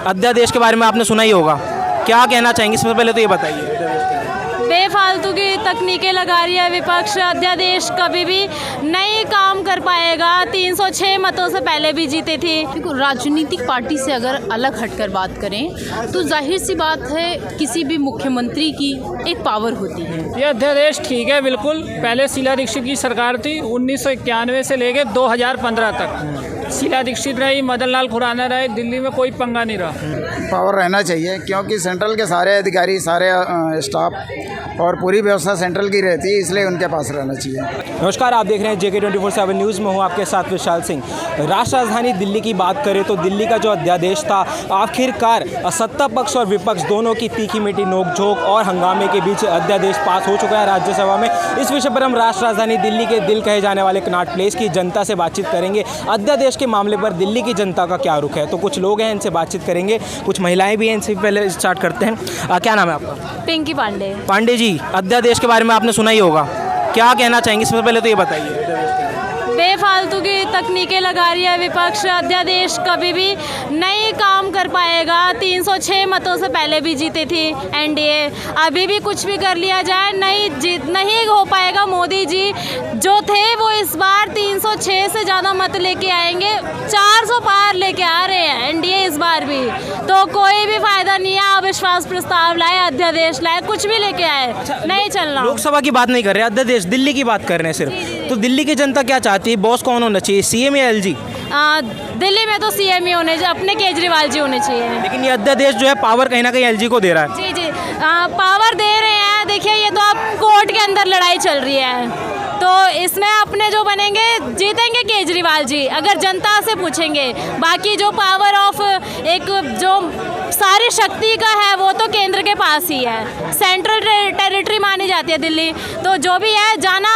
अध्यादेश के बारे में आपने सुना ही होगा, क्या कहना चाहेंगे? सबसे पहले तो ये बताइए। बेफालतू की तकनीकें लगा रही है विपक्ष। अध्यादेश कभी भी नहीं काम कर पाएगा। 306 मतों से पहले भी जीते थे। देखो, राजनीतिक पार्टी से अगर अलग हटकर बात करें तो जाहिर सी बात है किसी भी मुख्यमंत्री की एक पावर होती है। ये अध्यादेश ठीक है बिल्कुल। पहले शीला दीक्षित की सरकार थी, 1991 से लेके 2015 तक शीला दीक्षित रही, मदन लाल खुराना रहे, दिल्ली में कोई पंगा नहीं रहा। पावर रहना चाहिए क्योंकि सेंट्रल के सारे अधिकारी, सारे स्टाफ और पूरी व्यवस्था सेंट्रल की रहती है, इसलिए उनके पास रहना चाहिए। नमस्कार, आप देख रहे हैं JK 24/7 न्यूज़ में हूँ आपके साथ विशाल सिंह। राष्ट्र राजधानी दिल्ली की बात करें तो दिल्ली का जो अध्यादेश था, आखिरकार सत्ता पक्ष और विपक्ष दोनों की तीखी मीठी नोकझोंक और हंगामे के बीच अध्यादेश पास हो चुका है राज्यसभा में। इस विषय पर हम राष्ट्र राजधानी दिल्ली के दिल कहे जाने वाले कनॉट प्लेस की जनता से बातचीत करेंगे। अध्यादेश के मामले पर दिल्ली की जनता का क्या रुख है, तो कुछ लोग हैं, इनसे बातचीत करेंगे, कुछ महिलाएं भी हैं। इनसे पहले स्टार्ट करते हैं। क्या नाम है आपका? पिंकी पांडे। पांडे जी, अध्यादेश के बारे में आपने सुना ही होगा, क्या कहना चाहेंगे? सबसे पहले तो ये बताइए। बेफालतू की तकनीकें लगा रही है विपक्ष। अध्यादेश कभी भी नहीं काम कर पाएगा। 306 मतों से पहले भी जीते थे एनडीए। अभी भी कुछ भी कर लिया जाए नहीं हो पाएगा। मोदी जी जो थे वो इस बार 306 से ज़्यादा मत लेके आएंगे। 400 पार लेके आ रहे हैं एनडीए इस बार भी, तो कोई भी फायदा नहीं है। अविश्वास प्रस्ताव लाए, अध्यादेश लाए, कुछ भी लेके आए, नहीं चलना। लोकसभा की बात नहीं कर रहे, अध्यादेश दिल्ली की बात कर रहे हैं सिर्फ। तो दिल्ली की जनता क्या चाहती है? बॉस कौन होना चाहिए, सीएम या एलजी? दिल्ली में तो सीएम ही होने चाहिए, अपने केजरीवाल जी होने चाहिए। लेकिन ये अध्यादेश जो है पावर कहीं ना कहीं एलजी को दे रहा है। जी पावर दे रहे हैं। देखिए, ये तो अब कोर्ट के अंदर लड़ाई चल रही है, तो इसमें अपने जो बनेंगे जीतेंगे केजरीवाल जी, अगर जनता से पूछेंगे। बाकी जो पावर ऑफ एक जो सारी शक्ति का है वो तो केंद्र के पास ही है। सेंट्रल टेरिटरी मानी जाती है दिल्ली, तो जो भी है जाना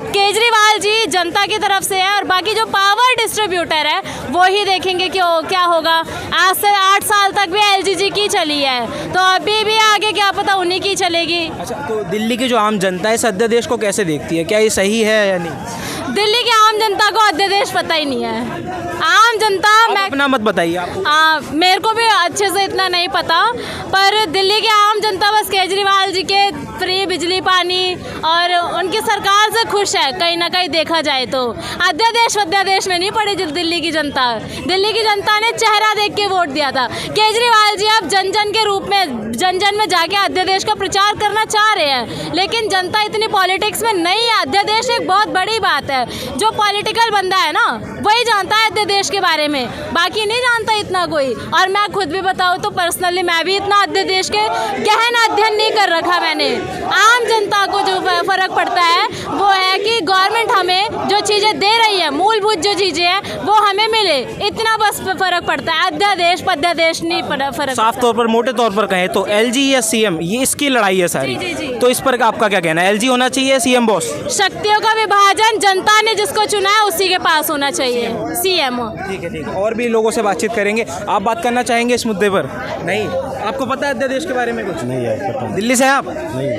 केजरीवाल जी जनता की तरफ से है। और बाकी जो पावर डिस्ट्रीब्यूटर है वो ही देखेंगे कि क्या होगा। आज से 8 साल तक भी एलजी की चली है, तो अभी भी आगे क्या पता उन्हीं की चलेगी। अच्छा, तो दिल्ली की जो आम जनता है इस अध्यादेश को कैसे देखती है? क्या ये सही है या नहीं? दिल्ली की आम जनता को अध्यादेश पता ही नहीं है। आम जनता, मैं अपना मत बताइए आप। मेरे को भी अच्छे से इतना नहीं पता, पर दिल्ली की आम जनता बस केजरीवाल जी के फ्री बिजली पानी और उनकी सरकार से खुश है कहीं ना कहीं देखा जाए तो। अध्यादेश में नहीं पड़ी दिल्ली की जनता। दिल्ली की जनता ने चेहरा देख के वोट दिया था। केजरीवाल जी अब जन जन के रूप में जन जन में जाके अध्यादेश का प्रचार करना चाह रहे हैं, लेकिन जनता इतनी पॉलिटिक्स में नहीं है। अध्यादेश एक बहुत बड़ी बात है, जो पॉलिटिकल बंदा है ना वही जानता है अध्यादेश के बारे में, बाकी नहीं जानता इतना कोई। और मैं खुद भी बताऊँ तो पर्सनली मैं भी इतना अध्यादेश के गहन अध्ययन नहीं कर रखा मैंने। आम जनता को जो फर्क पड़ता है वो है कि गवर्नमेंट हमें जो चीज़ें दे रही है, मूलभूत जो चीज़ें हैं वो हमें मिले, इतना बस फर्क पड़ता है। अध्यादेश नहीं फर्क। साफ तौर पर, मोटे तौर पर कहें तो एलजी या सीएम, ये इसकी लड़ाई है सारी। जी। तो इस पर आपका क्या कहना है? एलजी होना चाहिए, सीएम बॉस? शक्तियों का विभाजन जनता ने जिसको चुना है उसी के पास होना चाहिए, सीएम। ठीक है। और भी लोगों से बातचीत करेंगे। आप बात करना चाहेंगे इस मुद्दे पर? नहीं, आपको पता है अध्यादेश के बारे में कुछ? नहीं है, पता दिल्ली से आप? नहीं,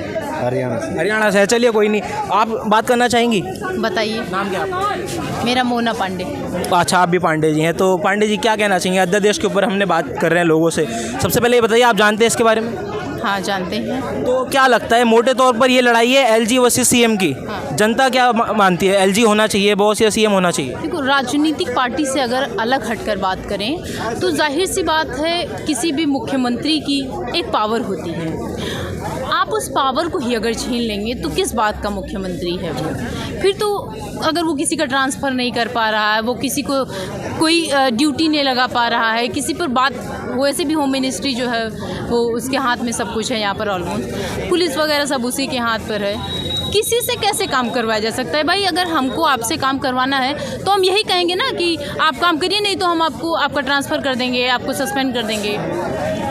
हरियाणा से। चलिए कोई नहीं, आप बात करना चाहेंगी? बताइए। नाम क्या आपका? मेरा मोना पांडे। अच्छा, आप भी पांडे जी हैं। तो पांडे जी क्या कहना चाहिए अध्यादेश के ऊपर? हमने बात कर रहे हैं लोगों से। सबसे पहले ये बताइए, आप जानते हैं इसके बारे में? हाँ, जानते हैं। तो क्या लगता है मोटे तौर पर ये लड़ाई है एलजी वर्सेस सीएम की? जनता क्या मानती है, एलजी होना चाहिए बॉस या सीएम होना चाहिए? देखो, राजनीतिक पार्टी से अगर अलग हटकर बात करें तो जाहिर सी बात है किसी भी मुख्यमंत्री की एक पावर होती है। आप उस पावर को ही अगर छीन लेंगे तो किस बात का मुख्यमंत्री है वो? फिर तो अगर वो किसी का ट्रांसफ़र नहीं कर पा रहा है, वो किसी को कोई ड्यूटी नहीं लगा पा रहा है, किसी पर बात, वो ऐसे भी होम मिनिस्ट्री जो है वो उसके हाथ में सब कुछ है यहाँ पर, ऑलमोस्ट पुलिस वगैरह सब उसी के हाथ पर है। किसी से कैसे काम करवाया जा सकता है भाई? अगर हमको आपसे काम करवाना है तो हम यही कहेंगे ना कि आप काम करिए, नहीं तो हम आपका ट्रांसफ़र कर देंगे, आपको सस्पेंड कर देंगे,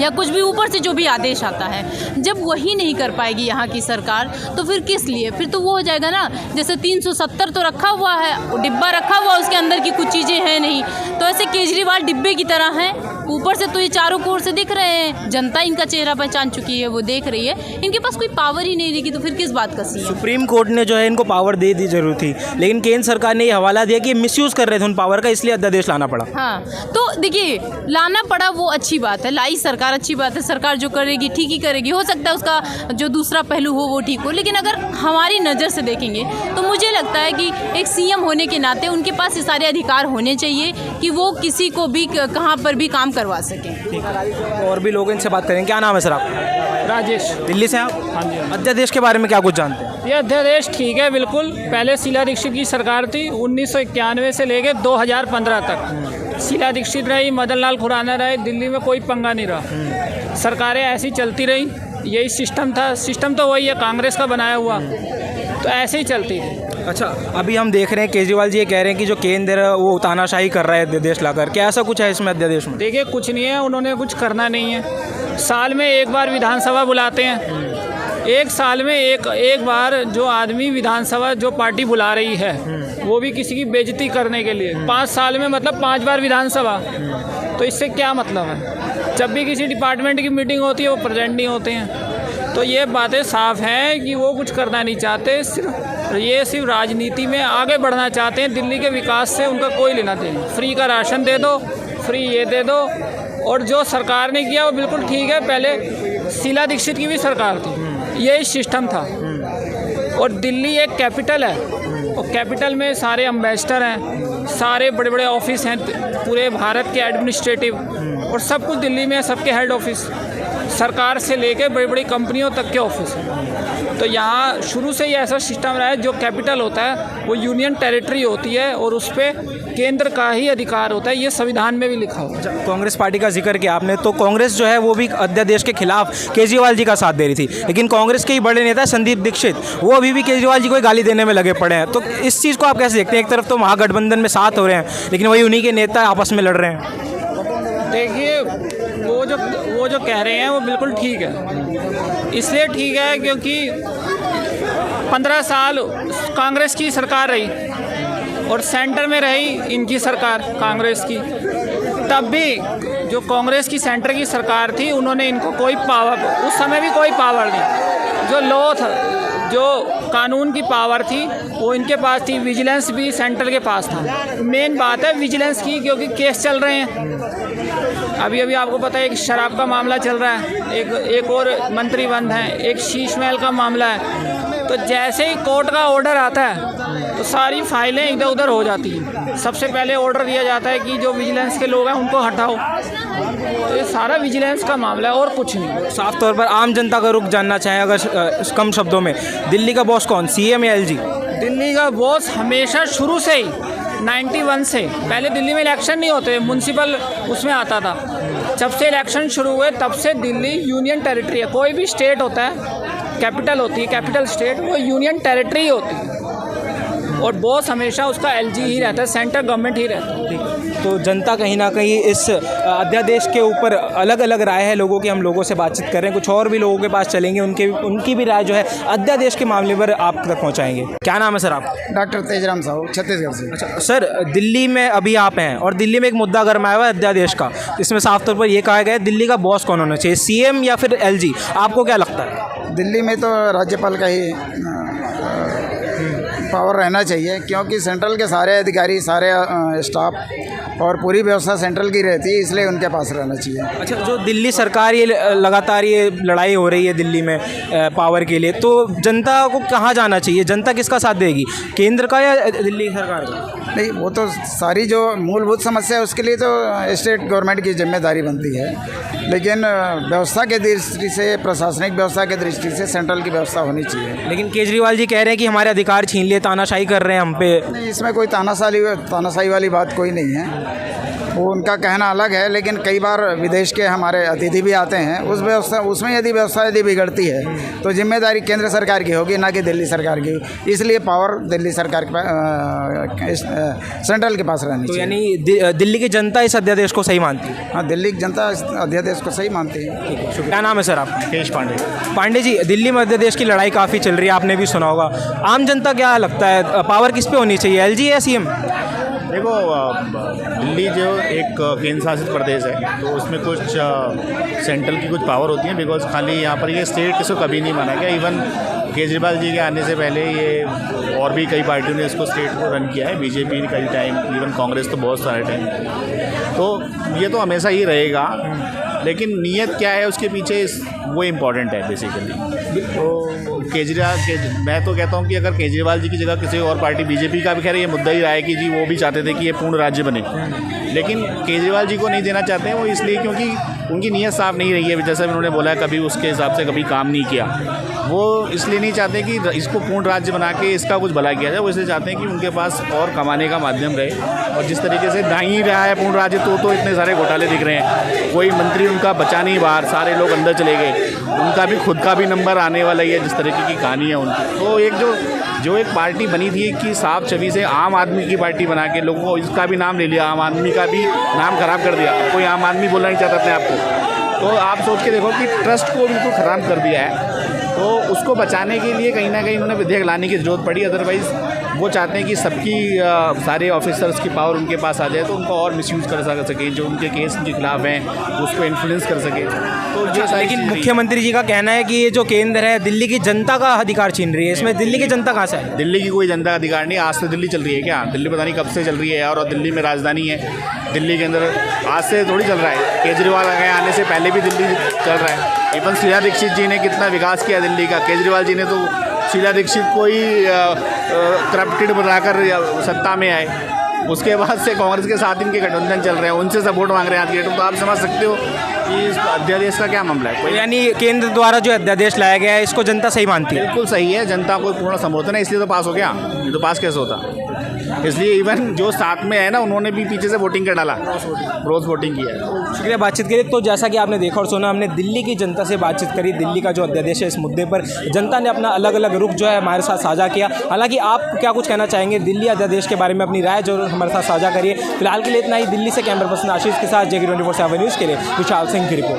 या कुछ भी ऊपर से जो भी आदेश आता है। जब वही नहीं कर पाएगी यहाँ की सरकार तो फिर किस लिए? फिर तो वो हो जाएगा ना, जैसे 370 तो रखा हुआ है, डिब्बा रखा हुआ, उसके अंदर की कुछ चीज़ें हैं नहीं, तो ऐसे केजरीवाल डिब्बे की तरह हैं, ऊपर से तो ये चारों कोर से दिख रहे हैं, जनता इनका चेहरा पहचान चुकी है, वो देख रही है, इनके पास कोई पावर ही नहीं रहेगी तो फिर किस बात का सी है। सुप्रीम कोर्ट ने जो है इनको पावर दे दी जरूर थी, लेकिन केंद्र सरकार ने ये हवाला दिया कि मिसयूज़ कर रहे थे उन पावर का, इसलिए अध्यादेश लाना पड़ा। हाँ, तो देखिए लाना पड़ा वो अच्छी बात है, लाई सरकार अच्छी बात है, सरकार जो करेगी ठीक ही करेगी, हो सकता है उसका जो दूसरा पहलू हो वो ठीक हो, लेकिन अगर हमारी नज़र से देखेंगे तो मुझे लगता है कि एक सीएम होने के नाते उनके पास ये सारे अधिकार होने चाहिए कि वो किसी को भी कहाँ पर भी काम करवा सकें। और भी लोग इनसे बात करें। क्या नाम है सर आपका? राजेश। दिल्ली से आप? हाँ जी। अध्यादेश के बारे में क्या कुछ जानते हैं? ये अध्यादेश ठीक है बिल्कुल। पहले शीला दीक्षित की सरकार थी 1991 से लेके 2015 तक। शीला दीक्षित रही, मदन लाल खुराना रहे, दिल्ली में कोई पंगा नहीं रहा। सरकारें ऐसी चलती रही, यही सिस्टम था। सिस्टम तो वही है, कांग्रेस का बनाया हुआ, तो ऐसे ही चलती थी। अच्छा, अभी हम देख रहे हैं केजरीवाल जी ये कह रहे हैं कि जो केंद्र है वो तानाशाही कर रहा है अध्यादेश लाकर, क्या ऐसा कुछ है इसमें अध्यादेश में? देखिए कुछ नहीं है, उन्होंने कुछ करना नहीं है। साल में एक बार विधानसभा बुलाते हैं, एक साल में एक बार जो आदमी विधानसभा जो पार्टी बुला रही है वो भी किसी की बेइज्जती करने के लिए, 5 साल में मतलब 5 बार विधानसभा, तो इससे क्या मतलब है? जब भी किसी डिपार्टमेंट की मीटिंग होती है वो प्रेजेंट नहीं होते हैं। तो ये बातें साफ हैं कि वो कुछ करना नहीं चाहते, सिर्फ राजनीति में आगे बढ़ना चाहते हैं। दिल्ली के विकास से उनका कोई लेना देना। फ्री का राशन दे दो, फ्री ये दे दो, और जो सरकार ने किया वो बिल्कुल ठीक है। पहले शीला दीक्षित की भी सरकार थी, यही सिस्टम था। और दिल्ली एक कैपिटल है, और कैपिटल में सारे एम्बेसडर हैं, सारे बड़े बड़े ऑफिस हैं पूरे भारत के एडमिनिस्ट्रेटिव, और सब कुछ दिल्ली में है, सबके हेड ऑफिस, सरकार से लेके बड़ी बड़ी कंपनियों तक के ऑफिस हैं। तो यहाँ शुरू से ही ऐसा सिस्टम रहा है, जो कैपिटल होता है वो यूनियन टेरिटरी होती है और उस पर केंद्र का ही अधिकार होता है। ये संविधान में भी लिखा हुआ है। कांग्रेस पार्टी का जिक्र किया आपने, तो कांग्रेस जो है वो भी अध्यादेश के खिलाफ केजरीवाल जी का साथ दे रही थी, लेकिन कांग्रेस के ही बड़े नेता संदीप दीक्षित वो अभी भी केजरीवाल जी को गाली देने में लगे पड़े हैं। तो इस चीज़ को आप कैसे देखते हैं? एक तरफ तो महागठबंधन में साथ हो रहे हैं, लेकिन वही उन्हीं के नेता आपस में लड़ रहे हैं। देखिए वो जो कह रहे हैं वो बिल्कुल ठीक है। इसलिए ठीक है क्योंकि 15 साल कांग्रेस की सरकार रही और सेंटर में रही इनकी सरकार कांग्रेस की। तब भी जो कांग्रेस की सेंटर की सरकार थी उन्होंने इनको कोई पावर, उस समय भी कोई पावर नहीं, जो लॉ था, जो कानून की पावर थी वो इनके पास थी। विजिलेंस भी सेंटर के पास था। मेन बात है विजिलेंस की, क्योंकि केस चल रहे हैं। अभी आपको पता है एक शराब का मामला चल रहा है, एक और मंत्री बंद हैं, एक शीश महल का मामला है। तो जैसे ही कोर्ट का ऑर्डर आता है तो सारी फाइलें इधर उधर हो जाती हैं। सबसे पहले ऑर्डर दिया जाता है कि जो विजिलेंस के लोग हैं उनको हटाओ। तो ये सारा विजिलेंस का मामला है और कुछ नहीं। साफ तौर पर आम जनता का रुख जानना चाहें अगर कम शब्दों में, दिल्ली का बॉस कौन, सीएम या एलजी? दिल्ली का बॉस हमेशा शुरू से ही 91 से पहले दिल्ली में इलेक्शन नहीं होते, म्यूनसिपल उसमें आता था। जब से इलेक्शन शुरू हुए तब से दिल्ली यूनियन टेरिटरी है। कोई भी स्टेट होता है, कैपिटल होती है, कैपिटल स्टेट, वो यूनियन टेरिटरी होती है और बॉस हमेशा उसका एलजी ही रहता है, सेंट्रल गवर्नमेंट ही रहता है। तो जनता कहीं ना कहीं इस अध्यादेश के ऊपर अलग अलग राय है लोगों की। हम लोगों से बातचीत कर रहे हैं, कुछ और भी लोगों के पास चलेंगे, उनकी भी राय जो है अध्यादेश के मामले पर आप तक पहुंचाएंगे। क्या नाम है सर आप? डॉक्टर तेजराम साहू, छत्तीसगढ़ से। अच्छा सर, दिल्ली में अभी आप हैं और दिल्ली में एक मुद्दा गरमाया हुआ है अध्यादेश का। इसमें साफ तौर पर यह कहा गया है दिल्ली का बॉस कौन होना चाहिए, सीएम या फिर एलजी? आपको क्या लगता है? दिल्ली में तो राज्यपाल का ही पावर रहना चाहिए, क्योंकि सेंट्रल के सारे अधिकारी, सारे स्टाफ और पूरी व्यवस्था सेंट्रल की रहती है, इसलिए उनके पास रहना चाहिए। अच्छा, जो दिल्ली सरकार ये लगातार ये लड़ाई हो रही है दिल्ली में पावर के लिए, तो जनता को कहाँ जाना चाहिए? जनता किसका साथ देगी, केंद्र का या दिल्ली सरकार का? नहीं, वो तो सारी जो मूलभूत समस्या है उसके लिए तो स्टेट गवर्नमेंट की जिम्मेदारी बनती है, लेकिन व्यवस्था के दृष्टि से, प्रशासनिक व्यवस्था के दृष्टि से सेंट्रल की व्यवस्था होनी चाहिए। लेकिन केजरीवाल जी कह रहे हैं कि हमारे अधिकार छीन लिए, तानाशाही कर रहे हैं हम पे। नहीं, इसमें कोई तानाशाही वाली बात कोई नहीं है, वो उनका कहना अलग है। लेकिन कई बार विदेश के हमारे अतिथि भी आते हैं, उसमें यदि व्यवस्था बिगड़ती है तो जिम्मेदारी केंद्र सरकार की होगी, ना कि दिल्ली सरकार की। इसलिए पावर दिल्ली सरकार के सेंट्रल के पास रहनी चाहिए। यानी दिल्ली की जनता इस अध्यादेश को सही मानती है? हाँ, दिल्ली की जनता इस अध्यादेश को सही मानती है। क्या नाम है सर आपका? मुकेश पांडे। पांडे जी, दिल्ली में अध्यादेश की लड़ाई काफ़ी चल रही है, आपने भी सुना होगा। आम जनता क्या लगता है पावर किस पे होनी चाहिए, एलजी या सीएम? देखो दिल्ली जो एक केंद्र शासित प्रदेश है तो उसमें कुछ सेंट्रल की कुछ पावर होती है, बिकॉज खाली यहाँ पर ये स्टेट इसको कभी नहीं माना गया। इवन केजरीवाल जी के आने से पहले ये और भी कई पार्टियों ने इसको स्टेट को रन किया है, बीजेपी ने कई टाइम, इवन कांग्रेस तो बहुत सारे टाइम। तो ये तो हमेशा ही रहेगा, लेकिन नीयत क्या है उसके पीछे वो इम्पॉर्टेंट है बेसिकली। तो केजरीवाल मैं तो कहता हूँ कि अगर केजरीवाल जी की जगह किसी और पार्टी, बीजेपी का भी खैर ये मुद्दा ही रहा है कि जी वो भी चाहते थे कि ये पूर्ण राज्य बने, लेकिन केजरीवाल जी को नहीं देना चाहते हैं वो इसलिए क्योंकि उनकी नीयत साफ नहीं रही है। जैसा उन्होंने बोला है कभी उसके हिसाब से कभी काम नहीं किया, वो इसलिए नहीं चाहते कि इसको पूर्ण राज्य बना के इसका कुछ भला किया जाए, वो इसलिए चाहते हैं कि उनके पास और कमाने का माध्यम रहे। और जिस तरीके से नहीं रहा है पूर्ण राज्य तो इतने सारे घोटाले दिख रहे हैं, कोई मंत्री उनका बचा नहीं बाहर, सारे लोग अंदर चले गए, उनका भी खुद का भी नंबर आने वाला ही है, जिस तरीके की कहानी है उनकी। तो एक जो एक पार्टी बनी थी कि साफ छवि से आम आदमी की पार्टी बना के लोगों को इसका भी नाम ले लिया, आम आदमी का भी नाम खराब कर दिया, कोई आम आदमी बोलना नहीं चाहता अपने आप को। तो आप सोच के देखो कि ट्रस्ट को बिल्कुल ख़राब कर दिया है। तो उसको बचाने के लिए कहीं ना कहीं उन्हें विधेयक लाने की ज़रूरत पड़ी, अदरवाइज़ वो चाहते हैं कि सबकी सारे ऑफिसर्स की पावर उनके पास आ जाए तो उनको और मिसयूज़ कर सके, जो उनके केस के खिलाफ हैं उसको इन्फ्लुएंस कर सके। तो ये लेकिन मुख्यमंत्री जी का कहना है कि ये जो केंद्र है दिल्ली की जनता का अधिकार छीन रही है, इसमें दिल्ली की जनता कहाँ से है? दिल्ली की कोई जनता का अधिकार नहीं, आज से दिल्ली चल रही है क्या? दिल्ली पता नहीं कब से चल रही है, और दिल्ली में राजधानी है, दिल्ली के अंदर आज से थोड़ी चल रहा है। केजरीवाल आने से पहले भी दिल्ली चल रहा है। इवन शीला दीक्षित जी ने कितना विकास किया दिल्ली का, केजरीवाल जी ने तो शीला दीक्षित को ही करप्टेड बनाकर सत्ता में आए, उसके बाद से कांग्रेस के साथ इनके गठबंधन चल रहे हैं, उनसे सपोर्ट मांग रहे हैं आज के। तो आप समझ सकते हो कि इस अध्यादेश का क्या मामला है। यानी केंद्र द्वारा जो अध्यादेश लाया गया है इसको जनता सही मानती है? बिल्कुल सही है, जनता को पूर्ण समर्थन है, इसलिए तो पास हो गया, ये तो पास कैसे होता। इसलिए इवन जो साथ में है ना उन्होंने भी पीछे से वोटिंग कर डाला, क्रॉस वोटिंग किया है। शुक्रिया बातचीत के लिए। तो जैसा कि आपने देखा और सुना, हमने दिल्ली की जनता से बातचीत करी, दिल्ली का जो अध्यादेश है इस मुद्दे पर जनता ने अपना अलग अलग रुख जो है हमारे साथ साझा किया। हालांकि आप क्या कुछ कहना चाहेंगे दिल्ली अध्यादेश के बारे में, अपनी राय जो हमारे साथ साझा करिए। फिलहाल के लिए इतना ही। दिल्ली से कैमरा पर्सन आशीष के साथ JK24 न्यूज़ के लिए विशाल सिंह की रिपोर्ट।